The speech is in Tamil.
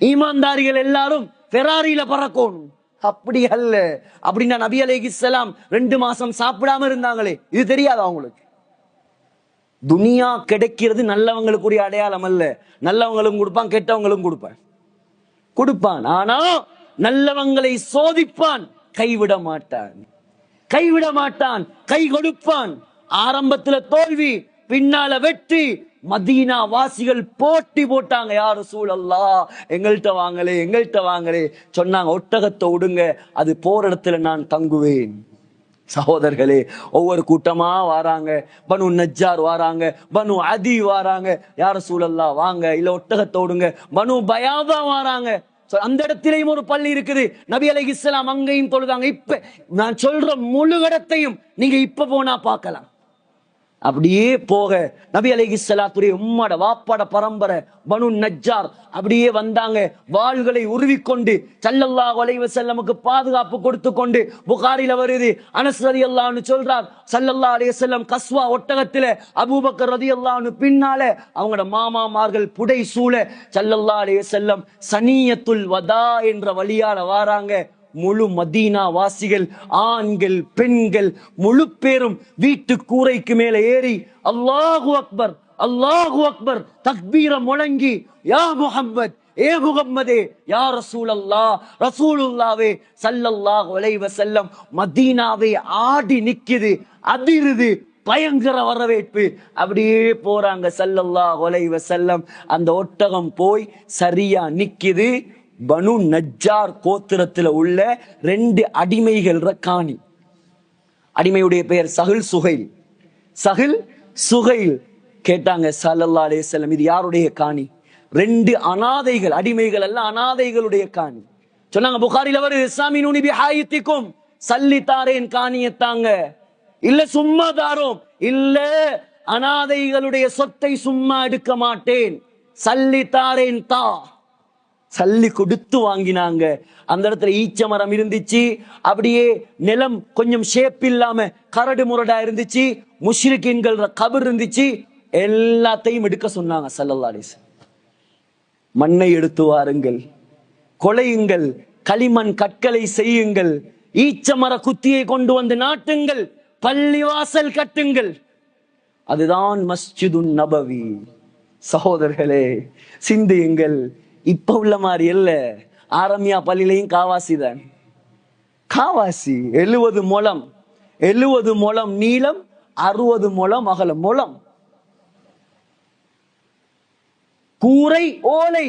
ஈமான்தாரிகள் எல்லாரும் ஃபெராரியில பறக்கணும். அப்படி அல்ல. அப்படின்னா நபி அலைஹிஸ்ஸலாம் 2 மாசம் சாப்பிடாம இருந்தாங்களே, இது தெரியாது அவங்களுக்கு. துனியா கிடைக்கிறது நல்லவங்களுக்குரிய அடையாளம் அல்ல. நல்லவங்களும் கொடுப்பான், கெட்டவங்களும் கொடுப்பான். ஆனா நல்லவங்களை சோதிப்பான், கைவிட மாட்டான், கை கொடுப்பான். ஆரம்பத்துல தோல்வி, பின்னால வெற்றி. மதீனா வாசிகள் போட்டி போட்டாங்க, யா ரசூலல்லாஹ் எங்கள்கிட்ட வாங்களே சொன்னாங்க. ஒட்டகத்தை விடுங்க, அது போற இடத்துல நான் தங்குவேன். சகோதரர்களே, ஒவ்வொரு கூட்டமா வாராங்க. பனு நஜ்ஜார் வாராங்க, பனு அதி வாராங்க, யா ரசூலல்லாஹ் வாங்க, இல்ல ஒட்டகத்தை விடுங்க. பனு பயாதா வாராங்க. அந்த இடத்திலேயும் ஒரு பள்ளி இருக்குது. நபி அலைஹிஸ்ஸலாம் அங்கேயும் தொழுதாங்க. இப்ப நான் சொல்ற முழு இடத்தையும் நீங்க இப்ப போனா பார்க்கலாம். அப்படியே போக நபி அலைஹிஸ்ஸலாத்துடைய உம்மட வாப்பட பரம்பரை பனு நஜ்ஜார் அப்படியே வந்தாங்க. வாள்களை உருவிக்கொண்டு ஸல்லல்லாஹு அலைஹி வஸல்லமுக்கு பாதுகாப்பு கொடுத்து கொண்டு. புகாரில வருது, அனஸ் ரலியல்லாஹு அன்ஹு சொல்றார், ஸல்லல்லாஹு அலைஹி வஸல்லம் கஸ்வா ஒட்டகத்திலே அபூபக்கர் ரலியல்லாஹு அன்ஹு பின்னால அவங்களோட மாமாமார்கள் புடை சூழ ஸல்லல்லாஹு அலைஹி வஸல்லம் சனியத்துல் வதா என்ற வழியால வாராங்க. முழு மதீனா வாசிகள், ஆண்கள் பெண்கள் முழு பேரும் வீட்டு கூரைக்கு மேல ஏறி அல்லாஹு அக்பர் அல்லாஹு அக்பர் தக்பீர முழங்கி, யா முஹம்மத், ஏ முகம்மதே, யா ரசூலல்லாஹ், ரசூலுல்லாஹ்வே ஸல்லல்லாஹு அலைஹி வஸல்லம். மதீனாவே ஆடி நிக்குது, அதிருது, பயங்கர வரவேற்பு. அப்படியே போறாங்க ஸல்லல்லாஹு அலைஹி வஸல்லம். அந்த ஒட்டகம் போய் சரியா நிக்குது. பனு நஜ்ஜார் கோத்திரத்துல உள்ள 2 அடிமைகள் காணி. அடிமையுடைய பெயர் சஹில் சுஹைல். கேட்டாங்க ஸல்லல்லாஹு அலைஹி வஸல்லம், இது யாருடைய காணி? 2 அனாதைகள், அடிமைகள் அல்ல, அனாதைகளுடைய காணி. சொன்னாங்க, புகாரில வருது, ஸாமினூனி பிஹாயித்திக்கும், சல்லி தாரேன், காணியத்தாங்க. இல்ல சும்மா தாரோம், இல்ல அனாதைகளுடைய சொத்தை சும்மா எடுக்க மாட்டேன், சல்லி தாரேன் தா. சல்லி கொடுத்து வாங்கினாங்க. அந்த இடத்துல ஈச்ச மரம் இருந்துச்சு. அப்படியே நிலம் கொஞ்சம் ஷேப் இல்லாம கரடு முரடா இருந்துச்சு. முஷ்ரிக்கீன்கள் கபர் இருந்துச்சு. எல்லாத்தையும் எடுக்க சொன்னாங்க ஸல்லல்லாஹு அலைஹி வஸல்லம். மண்ணை எடுத்து வாருங்கள், கொலையுங்கள், களிமண் கற்களை செய்யுங்கள், ஈச்ச மர குத்தியை கொண்டு வந்து நாட்டுங்கள், பள்ளிவாசல் கட்டுங்கள். அதுதான் மஸ்ஜிதுன் நபவி. சகோதரர்களே, சிந்தியுங்கள். இப்ப உள்ள மாதிரி இல்ல. ஆரம்பியா பள்ளியிலையும் காவாசி தான். காவாசி 70 முழம் நீளம், 60 முழம் அகலம். முழம் கூரை ஓலை